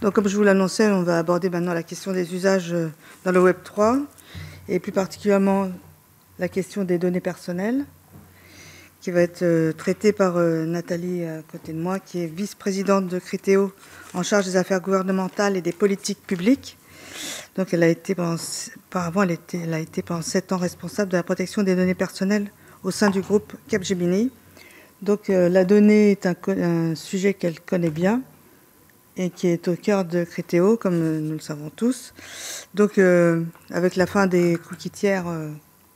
Donc, comme je vous l'annonçais, on va aborder maintenant la question des usages dans le Web 3, et plus particulièrement la question des données personnelles, qui va être traitée par Nathalie à côté de moi, qui est vice-présidente de Criteo en charge des affaires gouvernementales et des politiques publiques. Donc, elle a été pendant 7 ans responsable de la protection des données personnelles au sein du groupe Capgemini. Donc, la donnée est un sujet qu'elle connaît bien et qui est au cœur de Criteo, comme nous le savons tous. Donc, avec la fin des cookies tiers,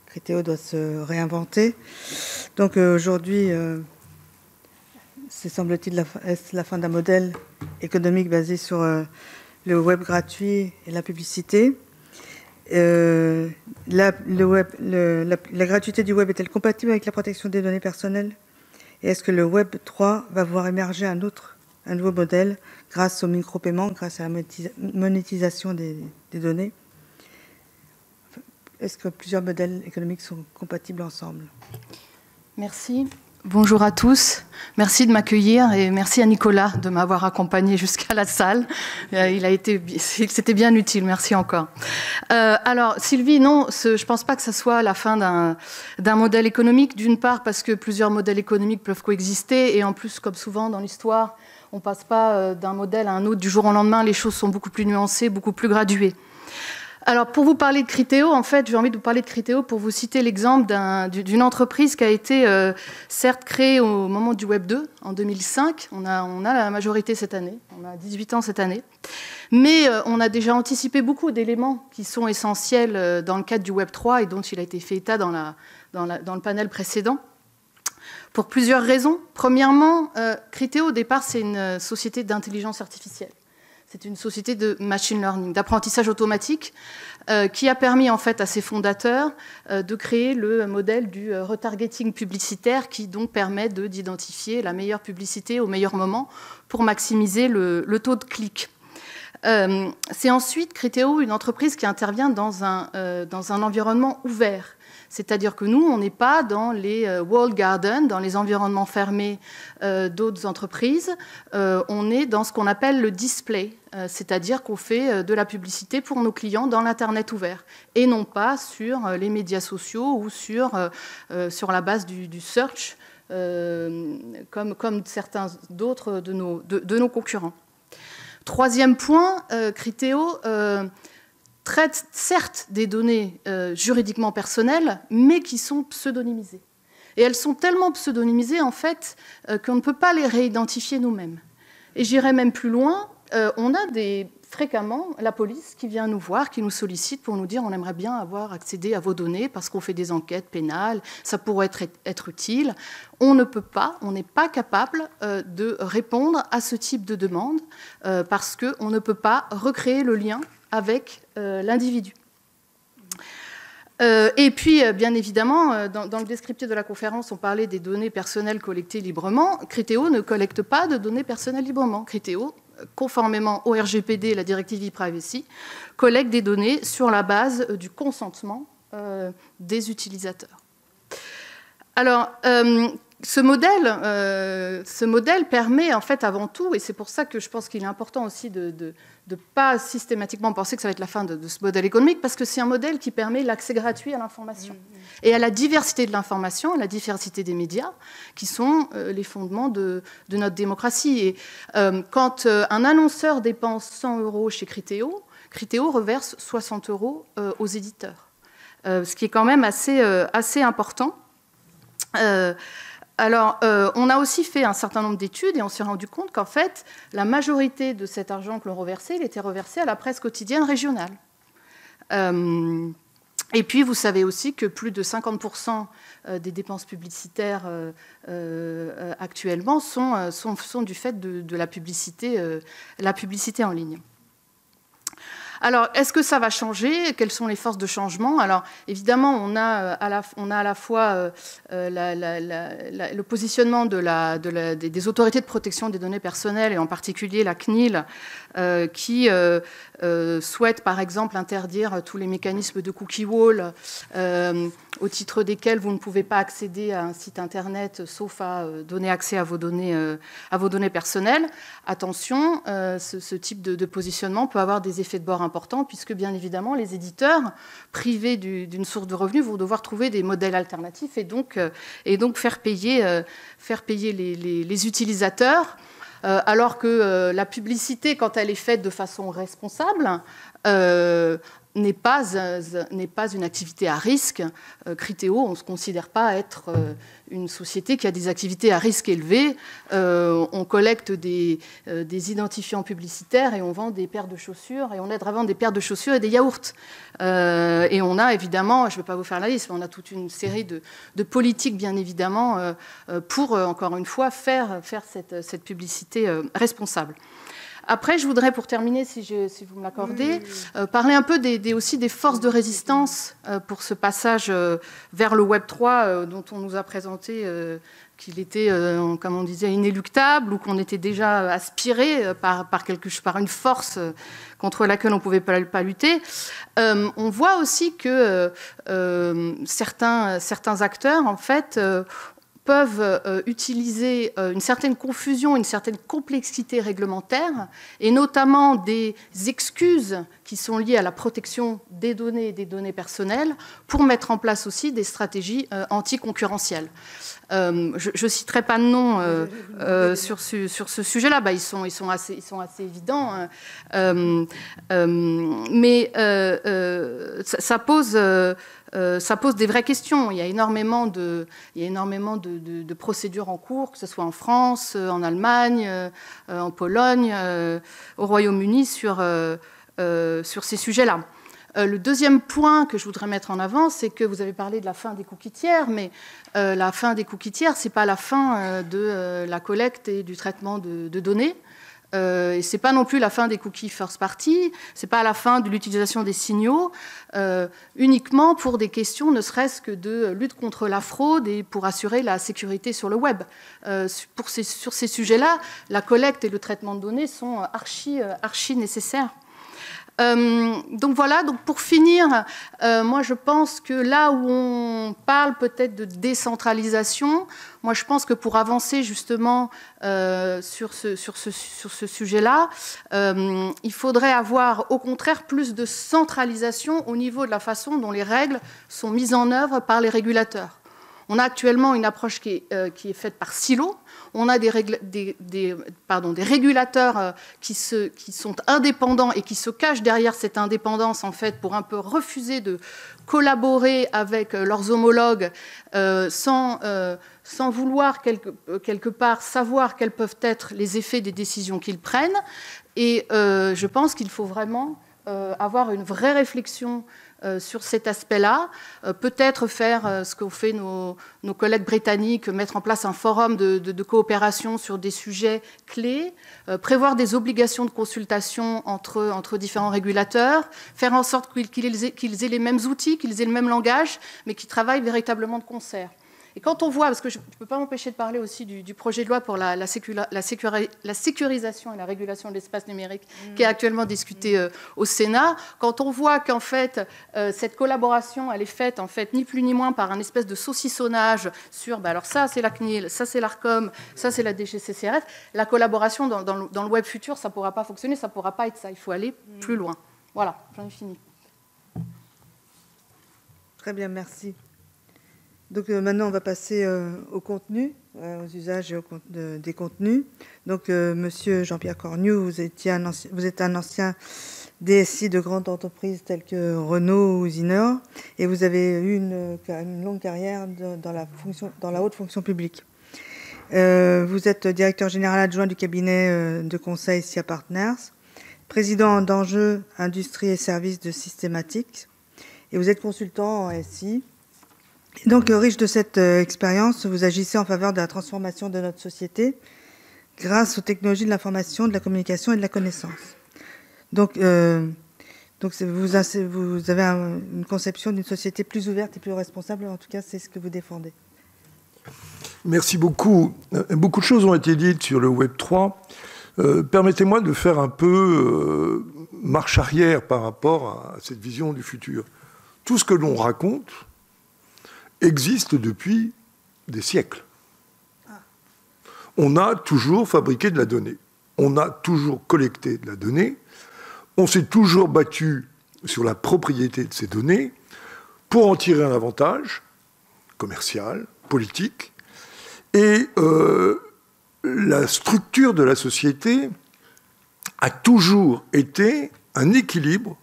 Criteo doit se réinventer. Donc, aujourd'hui, c'est, semble-t-il, la fin d'un modèle économique basé sur le web gratuit et la publicité. La gratuité du web est-elle compatible avec la protection des données personnelles? Et est-ce que le Web 3 va voir émerger un nouveau modèle grâce au micro-paiement, grâce à la monétisation des données? Est-ce que plusieurs modèles économiques sont compatibles ensemble? Merci. Bonjour à tous. Merci de m'accueillir et merci à Nicolas de m'avoir accompagné jusqu'à la salle. C'était bien utile. Merci encore. Alors, Sylvie, non, je ne pense pas que ça soit la fin d'un modèle économique. D'une part, parce que plusieurs modèles économiques peuvent coexister. Et en plus, comme souvent dans l'histoire, on ne passe pas d'un modèle à un autre du jour au lendemain. Les choses sont beaucoup plus nuancées, beaucoup plus graduées. Alors, pour vous parler de Criteo, en fait, j'ai envie de vous parler de Criteo pour vous citer l'exemple d'une entreprise qui a été, certes, créée au moment du Web 2, en 2005. On a la majorité cette année, on a 18 ans cette année. Mais on a déjà anticipé beaucoup d'éléments qui sont essentiels dans le cadre du Web 3 et dont il a été fait état dans le panel précédent. Pour plusieurs raisons. Premièrement, Criteo, au départ, c'est une société d'intelligence artificielle. C'est une société de machine learning, d'apprentissage automatique, qui a permis en fait à ses fondateurs de créer le modèle du retargeting publicitaire qui donc permet d'identifier la meilleure publicité au meilleur moment pour maximiser le taux de clic. C'est ensuite Criteo, une entreprise qui intervient dans un environnement ouvert. C'est-à-dire que nous, on n'est pas dans les walled gardens, dans les environnements fermés d'autres entreprises. On est dans ce qu'on appelle le display, c'est-à-dire qu'on fait de la publicité pour nos clients dans l'Internet ouvert, et non pas sur les médias sociaux ou sur la base du search, comme certains d'autres de nos concurrents. Troisième point, Criteo traite certes des données juridiquement personnelles, mais qui sont pseudonymisées. Et elles sont tellement pseudonymisées, en fait, qu'on ne peut pas les réidentifier nous-mêmes. Et j'irai même plus loin, on a fréquemment la police qui vient nous voir, qui nous sollicite pour nous dire on aimerait bien avoir accédé à vos données parce qu'on fait des enquêtes pénales, ça pourrait être utile. On ne peut pas, on n'est pas capable de répondre à ce type de demande parce qu'on ne peut pas recréer le lien avec l'individu. Et puis, bien évidemment, dans le descriptif de la conférence, on parlait des données personnelles collectées librement. Criteo ne collecte pas de données personnelles librement. Criteo, conformément au RGPD et la directive e-privacy, collecte des données sur la base du consentement des utilisateurs. Alors, ce modèle permet, en fait, avant tout, et c'est pour ça que je pense qu'il est important aussi de ne pas systématiquement penser que ça va être la fin de ce modèle économique, parce que c'est un modèle qui permet l'accès gratuit à l'information et à la diversité de l'information, à la diversité des médias, qui sont les fondements de notre démocratie. Et quand un annonceur dépense 100 € chez Criteo, Criteo reverse 60 € aux éditeurs, ce qui est quand même assez important. Alors, on a aussi fait un certain nombre d'études et on s'est rendu compte qu'en fait, la majorité de cet argent que l'on reversait, il était reversé à la presse quotidienne régionale. Et puis, vous savez aussi que plus de 50% des dépenses publicitaires actuellement sont du fait de la publicité en ligne. Alors, est-ce que ça va changer? Quelles sont les forces de changement? Alors, évidemment, on a à la fois le positionnement des autorités de protection des données personnelles, et en particulier la CNIL, qui souhaite, par exemple, interdire tous les mécanismes de cookie wall, au titre desquels vous ne pouvez pas accéder à un site Internet, sauf à donner accès à vos données personnelles. Attention, ce type de positionnement peut avoir des effets de bord importants, puisque, bien évidemment, les éditeurs, privés d'une source de revenus, vont devoir trouver des modèles alternatifs et donc faire payer les utilisateurs, alors que la publicité, quand elle est faite de façon responsable, n'est pas une activité à risque. Criteo, on ne se considère pas être une société qui a des activités à risque élevé. On collecte des identifiants publicitaires et on vend des paires de chaussures, et on aide à vendre des paires de chaussures et des yaourts. Et on a évidemment, je ne vais pas vous faire la liste, mais on a toute une série de politiques, bien évidemment, pour, encore une fois, faire cette publicité responsable. Après, je voudrais, pour terminer, si vous me l'accordez, parler un peu aussi des forces de résistance pour ce passage vers le Web 3 dont on nous a présenté qu'il était, comme on disait, inéluctable, ou qu'on était déjà aspiré par une force contre laquelle on ne pouvait pas lutter. On voit aussi que certains acteurs, en fait, peuvent utiliser une certaine confusion, une certaine complexité réglementaire, et notamment des excuses qui sont liées à la protection des données et des données personnelles, pour mettre en place aussi des stratégies anticoncurrentielles. Je ne citerai pas de nom sur ce sujet-là, ils sont assez évidents, mais ça pose des vraies questions. Il y a énormément de procédures en cours, que ce soit en France, en Allemagne, en Pologne, au Royaume-Uni, sur ces sujets-là. Le deuxième point que je voudrais mettre en avant, c'est que vous avez parlé de la fin des cookies tiers, mais la fin des cookies tiers, ce n'est pas la fin de la collecte et du traitement de données. Et ce n'est pas non plus la fin des cookies first party, ce n'est pas la fin de l'utilisation des signaux, uniquement pour des questions ne serait-ce que de lutte contre la fraude et pour assurer la sécurité sur le web. Sur ces sujets-là, la collecte et le traitement de données sont archi nécessaires. Donc voilà, pour finir, moi je pense que là où on parle peut-être de décentralisation, moi je pense que pour avancer justement sur ce sujet-là, il faudrait avoir au contraire plus de centralisation au niveau de la façon dont les règles sont mises en œuvre par les régulateurs. On a actuellement une approche qui est faite par silos. On a des régulateurs qui sont indépendants et qui se cachent derrière cette indépendance, en fait, pour un peu refuser de collaborer avec leurs homologues sans vouloir quelque part savoir quels peuvent être les effets des décisions qu'ils prennent. Et je pense qu'il faut vraiment avoir une vraie réflexion sur cet aspect-là, peut-être faire ce qu'ont fait nos collègues britanniques, mettre en place un forum de coopération sur des sujets clés, prévoir des obligations de consultation entre différents régulateurs, faire en sorte qu'ils aient les mêmes outils, qu'ils aient le même langage, mais qu'ils travaillent véritablement de concert. Et quand on voit, parce que je ne peux pas m'empêcher de parler aussi du projet de loi pour la sécurisation et la régulation de l'espace numérique qui est actuellement discuté au Sénat, quand on voit qu'en fait, cette collaboration, elle est faite en fait ni plus ni moins par un espèce de saucissonnage sur, alors ça c'est la CNIL, ça c'est l'ARCOM, ça c'est la DGCCRF, la collaboration dans le web futur, ça ne pourra pas fonctionner, ça ne pourra pas être ça, il faut aller plus loin. Voilà, j'en ai fini. Très bien, merci. Donc maintenant, on va passer au contenu, aux usages et des contenus. Donc, Monsieur Jean-Pierre Cornu, vous êtes un ancien DSI de grandes entreprises telles que Renault ou Usinor, et vous avez eu une longue carrière dans la haute fonction publique. Vous êtes directeur général adjoint du cabinet de conseil SIA Partners, président d'Enjeux, Industrie et Services de Systématique, et vous êtes consultant en SI. Donc, riche de cette expérience, vous agissez en faveur de la transformation de notre société grâce aux technologies de l'information, de la communication et de la connaissance. Donc, Donc vous avez une conception d'une société plus ouverte et plus responsable, en tout cas c'est ce que vous défendez. Merci beaucoup. Beaucoup de choses ont été dites sur le Web 3. Permettez-moi de faire un peu marche arrière par rapport à cette vision du futur. Tout ce que l'on raconte existe depuis des siècles. On a toujours fabriqué de la donnée. On a toujours collecté de la donnée. On s'est toujours battu sur la propriété de ces données pour en tirer un avantage commercial, politique. Et la structure de la société a toujours été un équilibre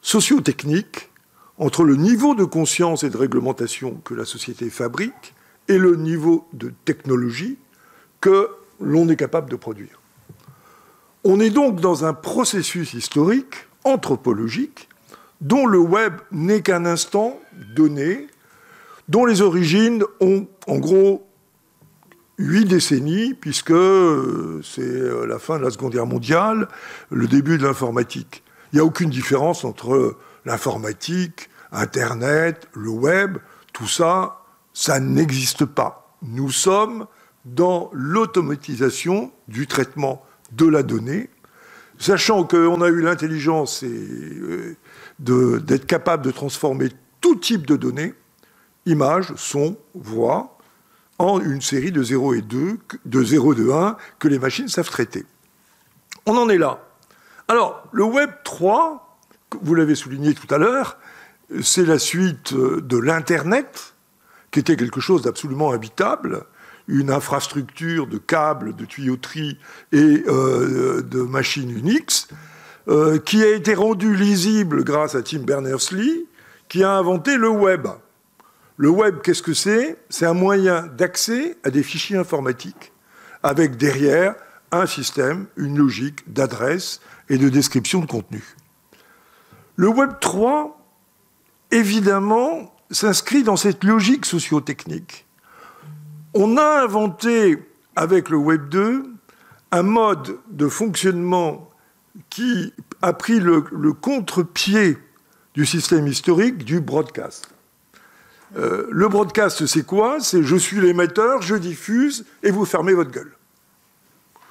socio-technique entre le niveau de conscience et de réglementation que la société fabrique et le niveau de technologie que l'on est capable de produire. On est donc dans un processus historique, anthropologique, dont le web n'est qu'un instant donné, dont les origines ont en gros 8 décennies, puisque c'est la fin de la Seconde Guerre mondiale, le début de l'informatique. Il n'y a aucune différence entre l'informatique, Internet, le web, tout ça, ça n'existe pas. Nous sommes dans l'automatisation du traitement de la donnée, sachant qu'on a eu l'intelligence d'être capable de transformer tout type de données, images, son, voix, en une série de 0 et 2, de 0 et de 1, que les machines savent traiter. On en est là. Alors, le Web 3, vous l'avez souligné tout à l'heure, c'est la suite de l'Internet, qui était quelque chose d'absolument habitable, une infrastructure de câbles, de tuyauterie et de machines Unix, qui a été rendue lisible grâce à Tim Berners-Lee, qui a inventé le web. Le web, qu'est-ce que c'est? C'est un moyen d'accès à des fichiers informatiques, avec derrière un système, une logique d'adresse et de description de contenu. Le Web 3, évidemment, s'inscrit dans cette logique socio-technique. On a inventé, avec le Web 2, un mode de fonctionnement qui a pris le contre-pied du système historique du broadcast. Le broadcast, c'est quoi? C'est je suis l'émetteur, je diffuse, et vous fermez votre gueule.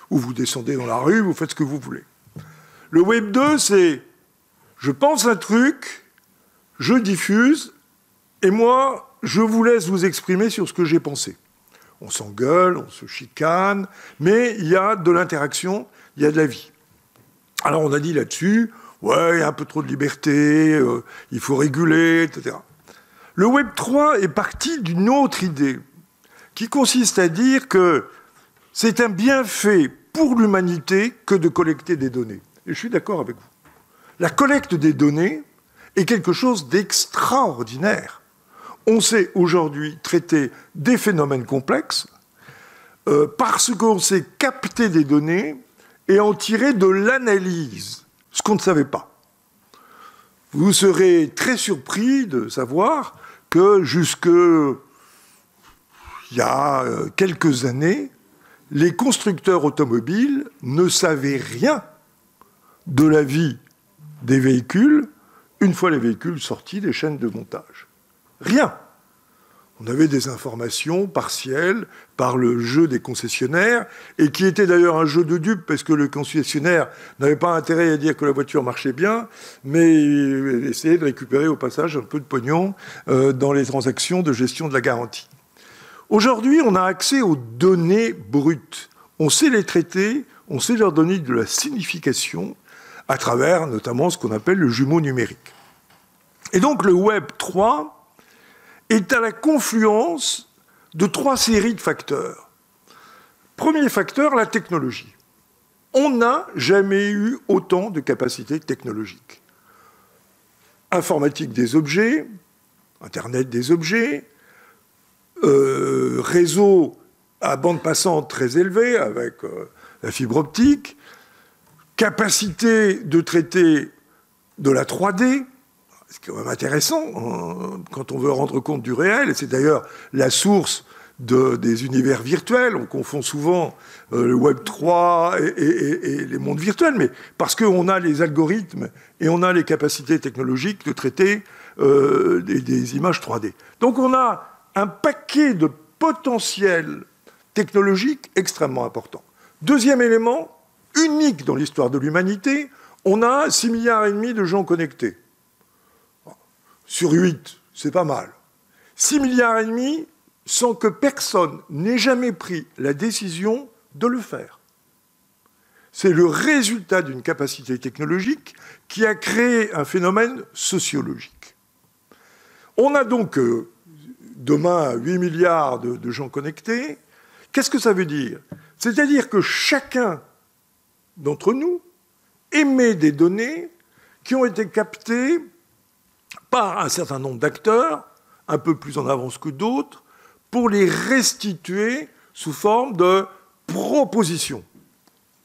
Ou vous descendez dans la rue, vous faites ce que vous voulez. Le Web 2, c'est je pense un truc, je diffuse, et moi, je vous laisse vous exprimer sur ce que j'ai pensé. On s'engueule, on se chicane, mais il y a de l'interaction, il y a de la vie. Alors on a dit là-dessus, ouais, il y a un peu trop de liberté, il faut réguler, etc. Le Web 3 est parti d'une autre idée, qui consiste à dire que c'est un bienfait pour l'humanité que de collecter des données. Et je suis d'accord avec vous. La collecte des données est quelque chose d'extraordinaire. On sait aujourd'hui traiter des phénomènes complexes parce qu'on sait capter des données et en tirer de l'analyse, ce qu'on ne savait pas. Vous serez très surpris de savoir que jusque il y a quelques années, les constructeurs automobiles ne savaient rien de la vie des véhicules une fois les véhicules sortis des chaînes de montage. Rien. On avait des informations partielles par le jeu des concessionnaires, et qui était d'ailleurs un jeu de dupes, parce que le concessionnaire n'avait pas intérêt à dire que la voiture marchait bien, mais il essayait de récupérer au passage un peu de pognon dans les transactions de gestion de la garantie. Aujourd'hui, on a accès aux données brutes. On sait les traiter, on sait leur donner de la signification, à travers notamment ce qu'on appelle le jumeau numérique. Et donc le Web 3 est à la confluence de 3 séries de facteurs. Premier facteur, la technologie. On n'a jamais eu autant de capacités technologiques. Informatique des objets, Internet des objets, réseau à bande passante très élevée avec la fibre optique, capacité de traiter de la 3D, c'est quand même intéressant quand on veut rendre compte du réel, et c'est d'ailleurs la source des univers virtuels. On confond souvent le Web 3 et les mondes virtuels, mais parce qu'on a les algorithmes et on a les capacités technologiques de traiter des images 3D. Donc on a un paquet de potentiels technologiques extrêmement importants. Deuxième élément, unique dans l'histoire de l'humanité, on a 6,5 milliards de gens connectés. Sur 8, c'est pas mal. 6,5 milliards sans que personne n'ait jamais pris la décision de le faire. C'est le résultat d'une capacité technologique qui a créé un phénomène sociologique. On a donc demain 8 milliards de gens connectés. Qu'est-ce que ça veut dire? C'est-à-dire que chacun d'entre nous émet des données qui ont été captées par un certain nombre d'acteurs, un peu plus en avance que d'autres, pour les restituer sous forme de propositions.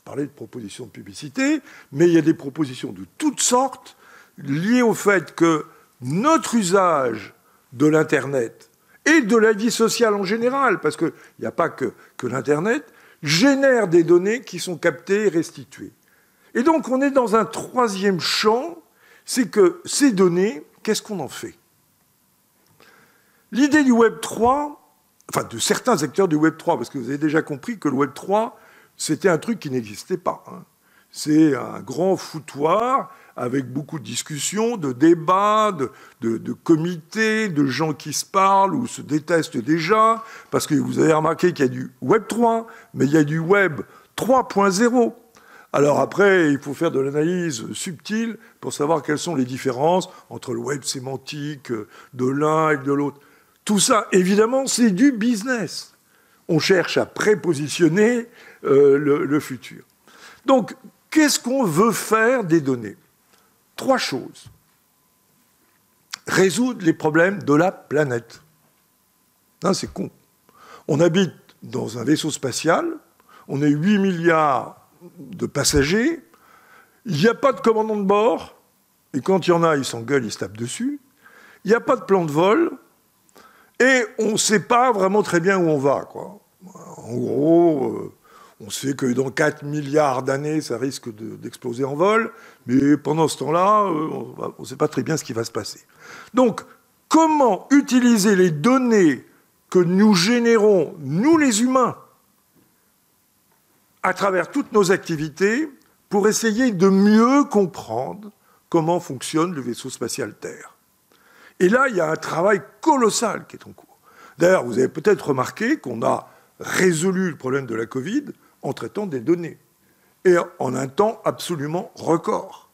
On parlait de propositions de publicité, mais il y a des propositions de toutes sortes liées au fait que notre usage de l'Internet et de la vie sociale en général, parce qu'il n'y a pas que l'Internet, génère des données qui sont captées et restituées. Et donc on est dans un troisième champ, c'est que ces données, qu'est-ce qu'on en fait? L'idée du Web 3, enfin de certains acteurs du Web 3, parce que vous avez déjà compris que le Web 3, c'était un truc qui n'existait pas. C'est un grand foutoir avec beaucoup de discussions, de débats, de comités, de gens qui se parlent ou se détestent déjà, parce que vous avez remarqué qu'il y a du Web 3, mais il y a du Web 3.0. Alors après, il faut faire de l'analyse subtile pour savoir quelles sont les différences entre le web sémantique de l'un et de l'autre. Tout ça, évidemment, c'est du business. On cherche à prépositionner le futur. Donc, qu'est-ce qu'on veut faire des données? 3 choses. Résoudre les problèmes de la planète. Non, c'est con. On habite dans un vaisseau spatial, on est 8 milliards de passagers, il n'y a pas de commandant de bord, et quand il y en a, ils s'engueulent, ils se tapent dessus, il n'y a pas de plan de vol, et on ne sait pas vraiment très bien où on va, quoi. En gros, on sait que dans 4 milliards d'années, ça risque d'exploser en vol, mais pendant ce temps-là, on ne sait pas très bien ce qui va se passer. Donc, comment utiliser les données que nous générons, nous les humains, à travers toutes nos activités, pour essayer de mieux comprendre comment fonctionne le vaisseau spatial Terre. Et là, il y a un travail colossal qui est en cours. D'ailleurs, vous avez peut-être remarqué qu'on a résolu le problème de la Covid en traitant des données, et en un temps absolument record.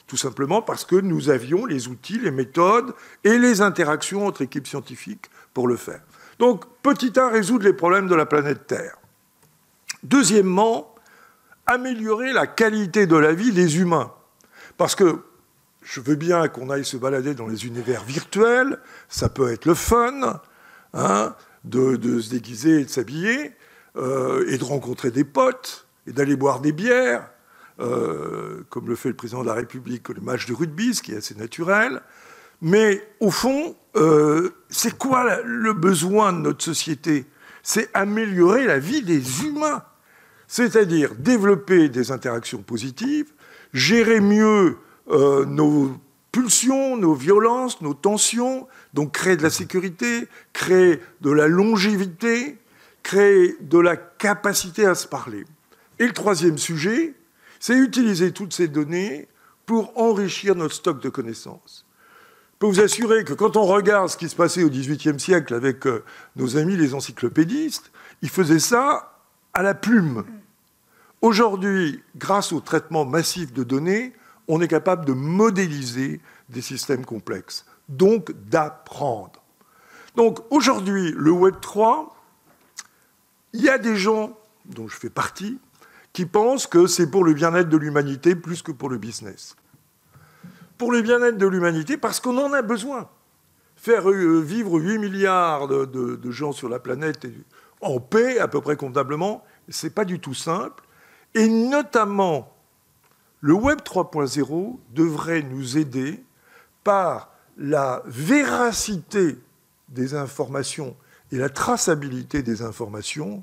Tout simplement parce que nous avions les outils, les méthodes et les interactions entre équipes scientifiques pour le faire. Donc, petit 1, résoudre les problèmes de la planète Terre. Deuxièmement, améliorer la qualité de la vie des humains. Parce que je veux bien qu'on aille se balader dans les univers virtuels, ça peut être le fun, de se déguiser et de s'habiller, et de rencontrer des potes, et d'aller boire des bières, comme le fait le président de la République au match de rugby, ce qui est assez naturel. Mais au fond, c'est quoi le besoin de notre société? C'est améliorer la vie des humains. C'est-à-dire développer des interactions positives, gérer mieux nos pulsions, nos violences, nos tensions, donc créer de la sécurité, créer de la longévité, créer de la capacité à se parler. Et le troisième sujet, c'est utiliser toutes ces données pour enrichir notre stock de connaissances. Je peux vous assurer que quand on regarde ce qui se passait au XVIIIe siècle avec nos amis les encyclopédistes, ils faisaient ça à la plume. Aujourd'hui, grâce au traitement massif de données, on est capable de modéliser des systèmes complexes, donc d'apprendre. Donc aujourd'hui, le Web 3, il y a des gens, dont je fais partie, qui pensent que c'est pour le bien-être de l'humanité plus que pour le business. Pour le bien-être de l'humanité, parce qu'on en a besoin. Faire vivre 8 milliards de gens sur la planète en paix, à peu près convenablement, c'est pas du tout simple. Et notamment, le Web 3.0 devrait nous aider par la véracité des informations et la traçabilité des informations,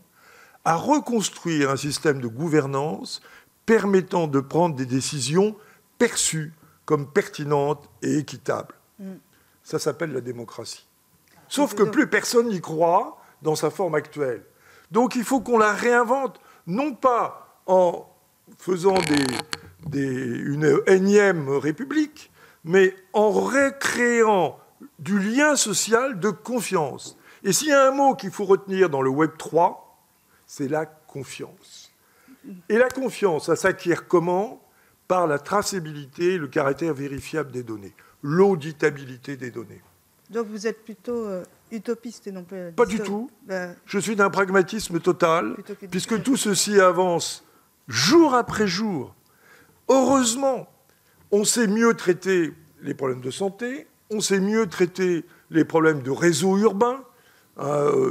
à reconstruire un système de gouvernance permettant de prendre des décisions perçues comme pertinentes et équitables. Ça s'appelle la démocratie. Sauf que plus personne n'y croit dans sa forme actuelle. Donc il faut qu'on la réinvente, non pas en faisant une énième république, mais en recréant du lien social de confiance. Et s'il y a un mot qu'il faut retenir dans le Web 3, c'est la confiance. Et la confiance, ça s'acquiert comment? Par la traçabilité et le caractère vérifiable des données, l'auditabilité des données. Donc vous êtes plutôt utopiste et non pas... Pas du tout. Je suis d'un pragmatisme total, puisque tout ceci avance jour après jour. Heureusement, on sait mieux traiter les problèmes de santé, on sait mieux traiter les problèmes de réseau urbain,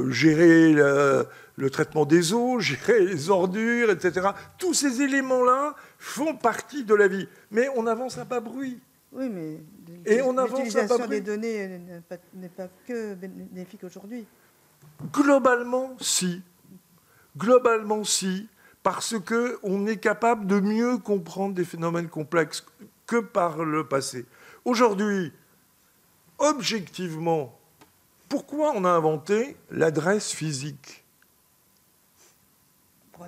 gérer le traitement des eaux, gérer les ordures, etc. Tous ces éléments-là font partie de la vie. Mais on avance à bas bruit. Oui, mais l'utilisation des données n'est pas que bénéfique aujourd'hui. Globalement, si. Globalement, si. Parce qu'on est capable de mieux comprendre des phénomènes complexes que par le passé. Aujourd'hui, objectivement, pourquoi on a inventé l'adresse physique?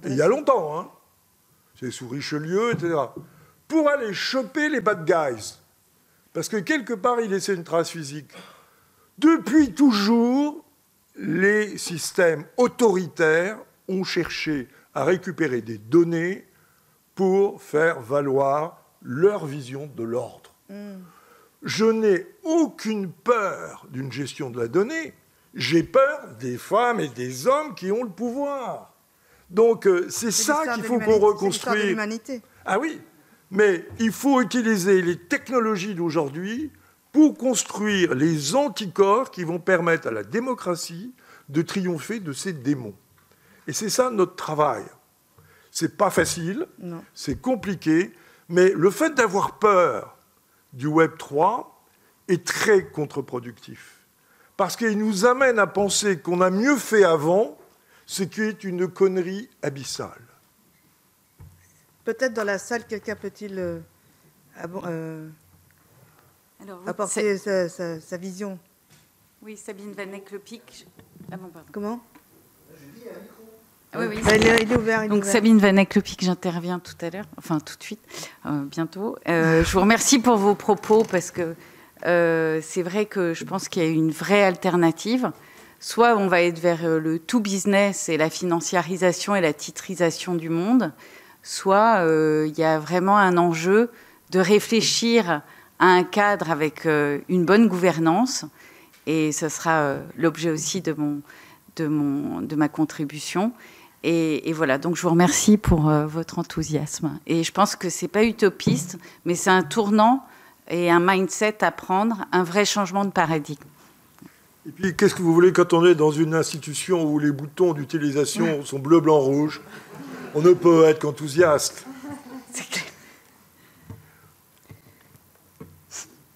Il y a longtemps, hein. C'est sous Richelieu, etc. Pour aller choper les bad guys. Parce que quelque part, il laissait une trace physique. Depuis toujours, les systèmes autoritaires ont cherché à récupérer des données pour faire valoir leur vision de l'ordre. Je n'ai aucune peur d'une gestion de la donnée. J'ai peur des femmes et des hommes qui ont le pouvoir. Donc, c'est ça qu'il faut qu'on reconstruise. C'est l'humanité. Ah oui, mais il faut utiliser les technologies d'aujourd'hui pour construire les anticorps qui vont permettre à la démocratie de triompher de ses démons. Et c'est ça notre travail. C'est pas facile, c'est compliqué, mais le fait d'avoir peur du Web 3 est très contre-productif. Parce qu'il nous amène à penser qu'on a mieux fait avant, ce qui est une connerie abyssale. Peut-être dans la salle, quelqu'un peut-il apporter sa vision? Oui, Sabine Vanek-Lepic. Ah bon, pardon. Comment? Oui, oui. Il est ouvert. Donc Sabine Vanek-Lepic, j'interviens tout à l'heure, enfin tout de suite, bientôt. Je vous remercie pour vos propos parce que c'est vrai que je pense qu'il y a une vraie alternative. Soit on va être vers le tout business et la financiarisation et la titrisation du monde, soit il y a vraiment un enjeu de réfléchir à un cadre avec une bonne gouvernance. Et ce sera l'objet aussi de ma contribution. Et voilà, donc je vous remercie pour votre enthousiasme. Et je pense que ce n'est pas utopiste, mais c'est un tournant et un mindset à prendre, un vrai changement de paradigme. Et puis, qu'est-ce que vous voulez quand on est dans une institution où les boutons d'utilisation sont bleu, blanc, rouge? On ne peut être qu'enthousiaste. C'est clair.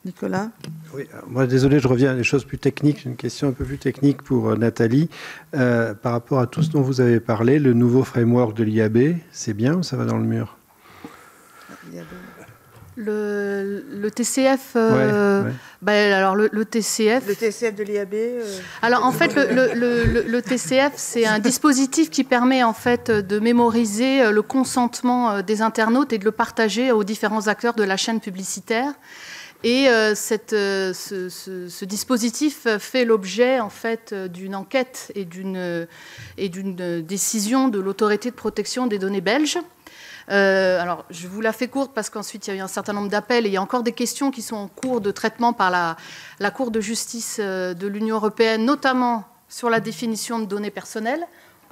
Nicolas? Oui, moi, désolé, je reviens à des choses plus techniques. J'ai une question un peu plus technique pour Nathalie. Par rapport à tout ce dont vous avez parlé, le nouveau framework de l'IAB, c'est bien ou ça va dans le mur? Le TCF, alors le TCF... Le TCF de l'IAB Alors en fait, le TCF, c'est un dispositif qui permet en fait de mémoriser le consentement des internautes et de le partager aux différents acteurs de la chaîne publicitaire. Et ce dispositif fait l'objet en fait d'une enquête et d'une décision de l'autorité de protection des données belge. Alors, je vous la fais courte parce qu'ensuite, il y a eu un certain nombre d'appels et il y a encore des questions qui sont en cours de traitement par la Cour de justice de l'Union européenne, notamment sur la définition de données personnelles.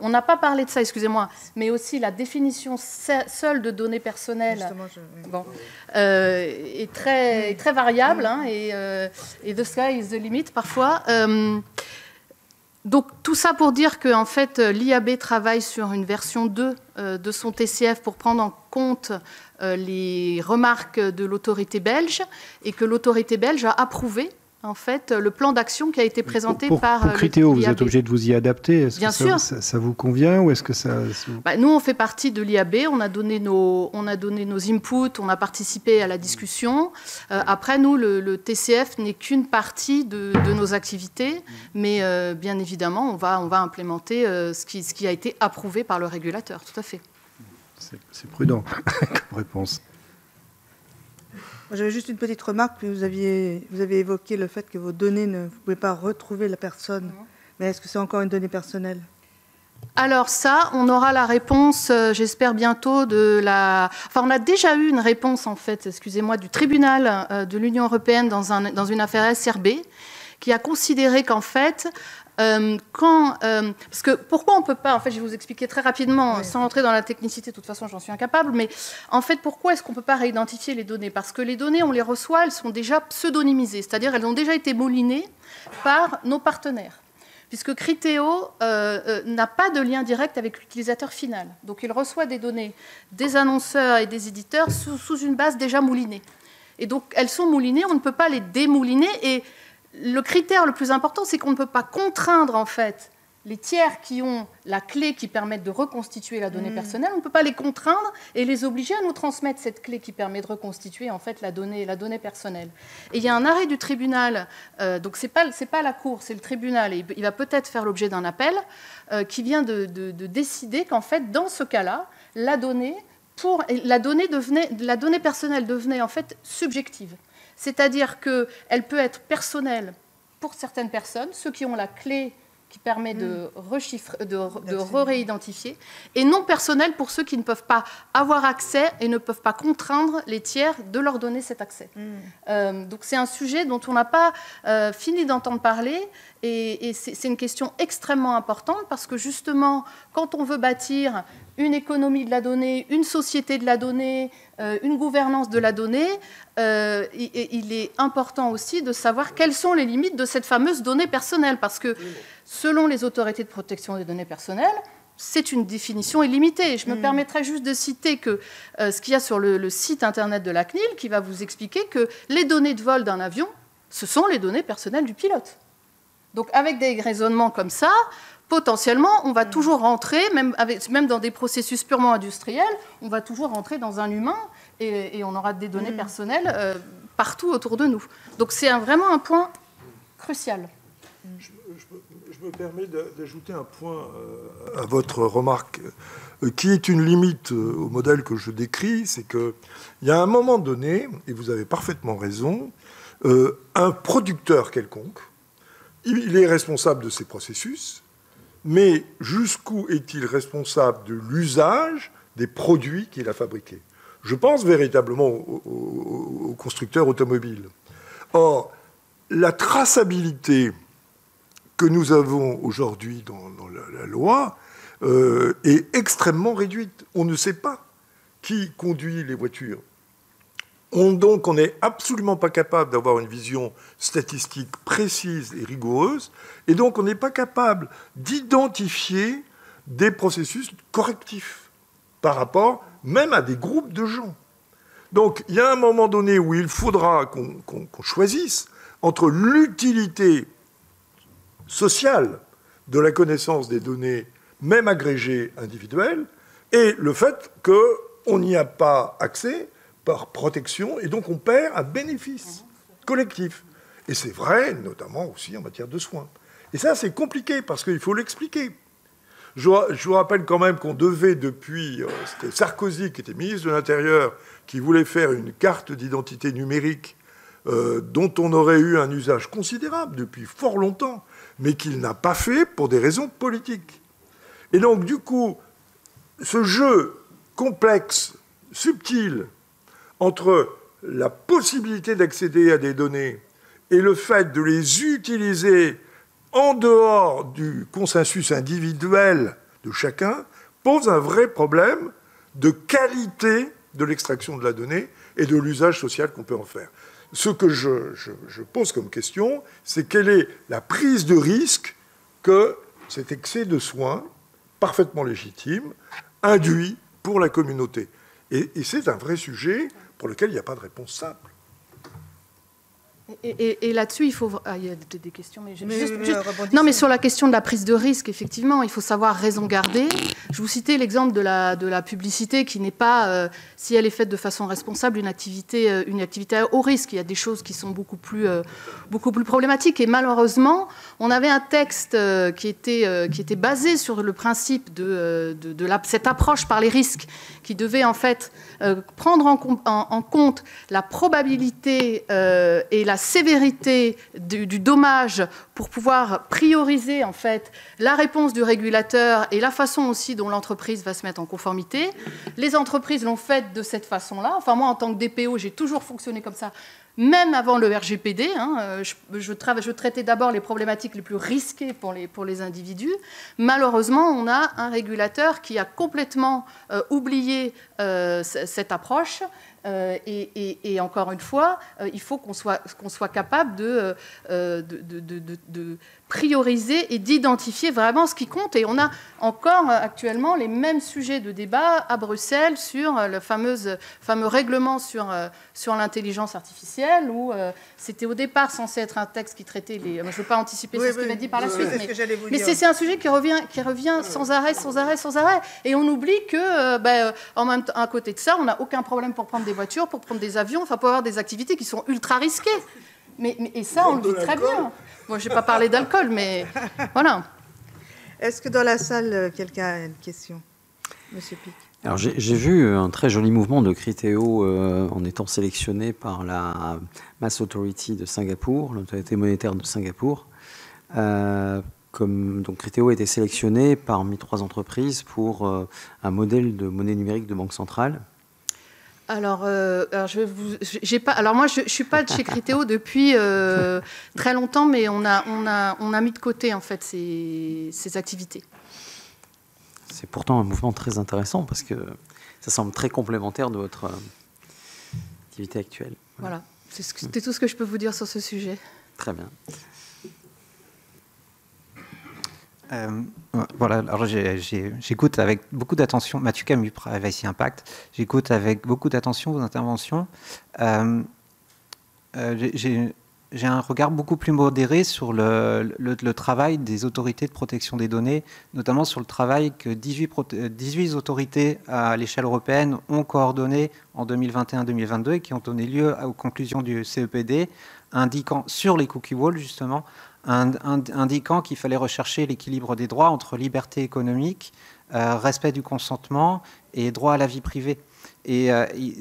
On n'a pas parlé de ça, excusez-moi, mais aussi la définition seule de données personnelles est très variable hein, et the sky is the limit parfois. Donc tout ça pour dire que en fait, l'IAB travaille sur une version 2 de son TCF pour prendre en compte les remarques de l'autorité belge et que l'autorité belge a approuvé en fait, le plan d'action qui a été présenté par... Pour Criteo, vous êtes obligé de vous y adapter. Est-ce Bien que sûr. ça vous convient ou est-ce que ça... Nous, on fait partie de l'IAB, on a donné nos inputs, on a participé à la discussion. Après, nous, le TCF n'est qu'une partie de nos activités, mais bien évidemment, on va implémenter ce qui a été approuvé par le régulateur, tout à fait. C'est prudent comme réponse. J'avais juste une petite remarque, puis vous avez évoqué le fait que vos données, vous ne pouvez pas retrouver la personne. Mais est-ce que c'est encore une donnée personnelle? Alors ça, on aura la réponse, j'espère bientôt, on a déjà eu une réponse, en fait, excusez-moi, du tribunal de l'Union européenne dans une affaire SRB, qui a considéré qu'en fait... parce que pourquoi on ne peut pas, en fait, je vais vous expliquer très rapidement, sans rentrer dans la technicité, de toute façon, j'en suis incapable, mais en fait, pourquoi est-ce qu'on ne peut pas réidentifier les données? Parce que les données, on les reçoit, elles sont déjà pseudonymisées, c'est-à-dire elles ont déjà été moulinées par nos partenaires. Puisque Criteo n'a pas de lien direct avec l'utilisateur final. Donc, il reçoit des données des annonceurs et des éditeurs sous une base déjà moulinée. Et donc, elles sont moulinées, on ne peut pas les démouliner, et le critère le plus important, c'est qu'on ne peut pas contraindre, en fait, les tiers qui ont la clé qui permettent de reconstituer la donnée personnelle, on ne peut pas les contraindre et les obliger à nous transmettre cette clé qui permet de reconstituer, en fait, la donnée personnelle. Et il y a un arrêt du tribunal, donc c'est pas la Cour, c'est le tribunal, et il va peut-être faire l'objet d'un appel, qui vient de décider qu'en fait, dans ce cas-là, la donnée personnelle devenait, en fait, subjective. C'est-à-dire qu'elle peut être personnelle pour certaines personnes, ceux qui ont la clé qui permet de réidentifier, et non personnelle pour ceux qui ne peuvent pas avoir accès et ne peuvent pas contraindre les tiers de leur donner cet accès. Donc c'est un sujet dont on n'a pas fini d'entendre parler, et c'est une question extrêmement importante, parce que justement, quand on veut bâtir une économie de la donnée, une société de la donnée, une gouvernance de la donnée, il est important aussi de savoir quelles sont les limites de cette fameuse donnée personnelle, parce que selon les autorités de protection des données personnelles, c'est une définition illimitée. Je me permettrai juste de citer que ce qu'il y a sur le site internet de la CNIL, qui va vous expliquer que les données de vol d'un avion, ce sont les données personnelles du pilote. Donc avec des raisonnements comme ça, potentiellement, on va toujours rentrer, même dans des processus purement industriels, on va toujours rentrer dans un humain et on aura des données personnelles partout autour de nous. Donc c'est vraiment un point crucial. Je me permets d'ajouter un point à votre remarque, qui est une limite au modèle que je décris, c'est qu'il y a un moment donné, et vous avez parfaitement raison, un producteur quelconque, il est responsable de ses processus, mais jusqu'où est-il responsable de l'usage des produits qu'il a fabriqués? Je pense véritablement aux constructeurs automobiles. Or, la traçabilité que nous avons aujourd'hui dans la loi est extrêmement réduite. On ne sait pas qui conduit les voitures. Donc, on n'est absolument pas capable d'avoir une vision statistique précise et rigoureuse, et donc on n'est pas capable d'identifier des processus correctifs par rapport même à des groupes de gens. Donc, il y a un moment donné où il faudra qu'on choisisse entre l'utilité sociale de la connaissance des données, même agrégées individuelles, et le fait qu'on n'y a pas accès par protection, et donc on perd un bénéfice collectif. Et c'est vrai, notamment aussi en matière de soins. Et ça, c'est compliqué, parce qu'il faut l'expliquer. Je vous rappelle quand même qu'on devait, depuis... C'était Sarkozy, qui était ministre de l'Intérieur, qui voulait faire une carte d'identité numérique dont on aurait eu un usage considérable depuis fort longtemps, mais qu'il n'a pas fait pour des raisons politiques. Et donc, du coup, ce jeu complexe, subtil, entre la possibilité d'accéder à des données et le fait de les utiliser en dehors du consensus individuel de chacun, pose un vrai problème de qualité de l'extraction de la donnée et de l'usage social qu'on peut en faire. Ce que je pose comme question, c'est quelle est la prise de risque que cet excès de soins, parfaitement légitime, induit pour la communauté. Et c'est un vrai sujet pour lequel il n'y a pas de réponse simple. Et là-dessus, il faut... il y a des questions, mais... Non, mais sur la question de la prise de risque, effectivement, il faut savoir raison garder. Je vous citais l'exemple de la publicité qui n'est pas, si elle est faite de façon responsable, une activité à haut risque. Il y a des choses qui sont beaucoup plus problématiques. Et malheureusement, on avait un texte qui était basé sur le principe de cette approche par les risques, qui devait en fait prendre en compte la probabilité et la sévérité du dommage pour pouvoir prioriser en fait la réponse du régulateur et la façon aussi dont l'entreprise va se mettre en conformité. Les entreprises l'ont fait de cette façon-là. Enfin, moi, en tant que DPO, j'ai toujours fonctionné comme ça, même avant le RGPD. Je traitais d'abord les problématiques les plus risquées pour les individus. Malheureusement, on a un régulateur qui a complètement oublié cette approche. Et encore une fois, il faut qu'on soit capable de prioriser et d'identifier vraiment ce qui compte. Et on a encore actuellement les mêmes sujets de débat à Bruxelles sur le fameux règlement sur l'intelligence artificielle, où c'était au départ censé être un texte qui traitait les... Je ne veux pas anticiper ce qu'il m'a dit par la suite, mais c'est un sujet qui revient sans arrêt. Et on oublie que, en même temps, à côté de ça, on n'a aucun problème pour prendre des voitures, pour prendre des avions, enfin pour avoir des activités qui sont ultra risquées. Et ça, on le vit très bien. Moi, je n'ai pas parlé d'alcool, mais voilà. Est-ce que dans la salle, quelqu'un a une question? Monsieur Pic. Alors, j'ai vu un très joli mouvement de Criteo en étant sélectionné par la Mass Authority de Singapour, l'autorité monétaire de Singapour. Donc, Criteo a été sélectionné parmi 3 entreprises pour un modèle de monnaie numérique de banque centrale. Alors moi, je suis pas de chez Criteo depuis très longtemps, mais on a mis de côté en fait ces activités. C'est pourtant un mouvement très intéressant parce que ça semble très complémentaire de votre activité actuelle. Voilà, c'était tout ce que je peux vous dire sur ce sujet. Très bien. Voilà, alors j'écoute avec beaucoup d'attention, Mathieu Camus, Privacy Impact, j'écoute avec beaucoup d'attention vos interventions. J'ai un regard beaucoup plus modéré sur le travail des autorités de protection des données, notamment sur le travail que 18 autorités à l'échelle européenne ont coordonné en 2021-2022 et qui ont donné lieu aux conclusions du CEPD, indiquant sur les cookie walls justement, indiquant qu'il fallait rechercher l'équilibre des droits entre liberté économique, respect du consentement et droit à la vie privée. Et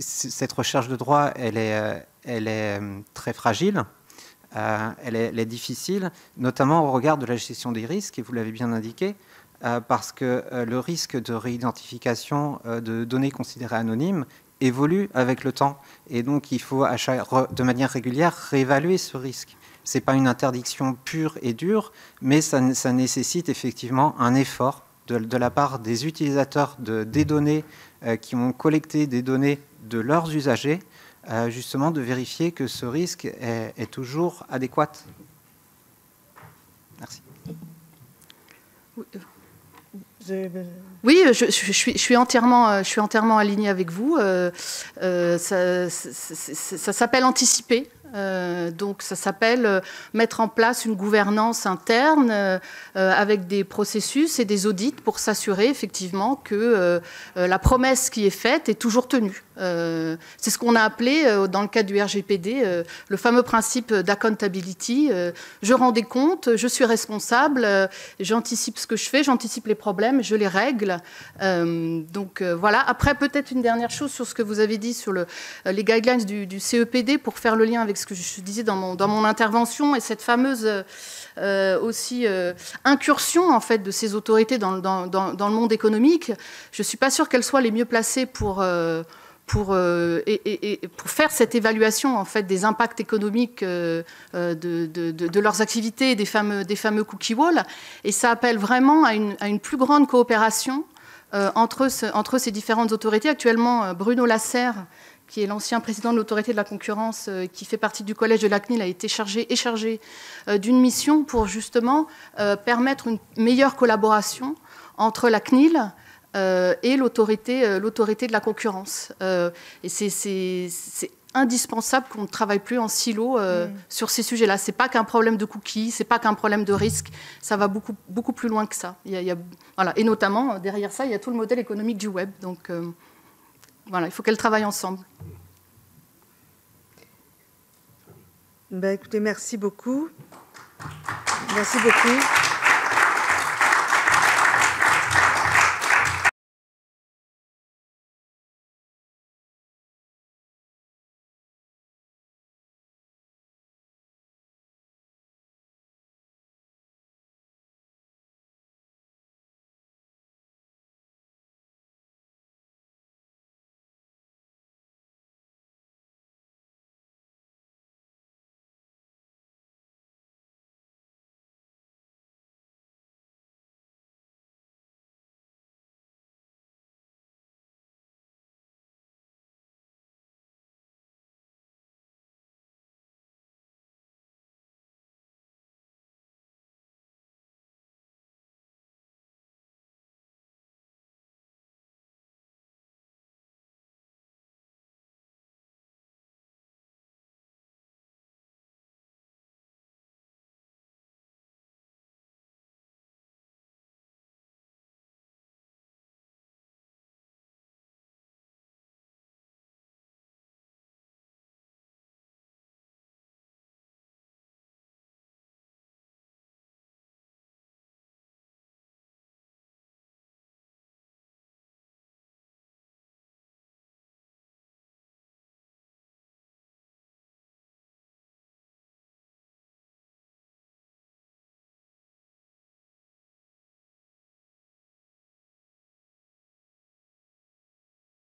cette recherche de droit, elle est très fragile, elle est difficile, notamment au regard de la gestion des risques, et vous l'avez bien indiqué, parce que le risque de réidentification de données considérées anonymes évolue avec le temps. Et donc, il faut de manière régulière réévaluer ce risque. Ce n'est pas une interdiction pure et dure, mais ça nécessite effectivement un effort de la part des utilisateurs des données qui ont collecté des données de leurs usagers, justement de vérifier que ce risque est toujours adéquat. Merci. Oui, je suis entièrement alignée avec vous. Ça s'appelle anticiper. Donc ça s'appelle mettre en place une gouvernance interne avec des processus et des audits pour s'assurer effectivement que la promesse qui est faite est toujours tenue. C'est ce qu'on a appelé dans le cadre du RGPD le fameux principe d'accountability. Je rends des comptes, je suis responsable, j'anticipe ce que je fais, j'anticipe les problèmes, je les règle. Donc voilà. Après, peut-être une dernière chose sur ce que vous avez dit sur les guidelines du CEPD pour faire le lien avec ce que je disais dans mon intervention et cette fameuse aussi incursion en fait de ces autorités dans le monde économique. Je suis pas sûre qu'elles soient les mieux placées pour faire cette évaluation en fait des impacts économiques de leurs activités, des fameux cookie walls, et ça appelle vraiment à une plus grande coopération entre ces différentes autorités. Actuellement, Bruno Lasserre, qui est l'ancien président de l'autorité de la concurrence, qui fait partie du collège de la CNIL, a été chargé d'une mission pour justement permettre une meilleure collaboration entre la CNIL et l'autorité de la concurrence. Et c'est indispensable qu'on ne travaille plus en silo sur ces sujets-là. C'est pas qu'un problème de cookies, c'est pas qu'un problème de risque, ça va beaucoup plus loin que ça. Voilà. Et notamment, derrière ça, il y a tout le modèle économique du web. Donc voilà, il faut qu'elles travaillent ensemble. Ben, écoutez, merci beaucoup. Merci beaucoup.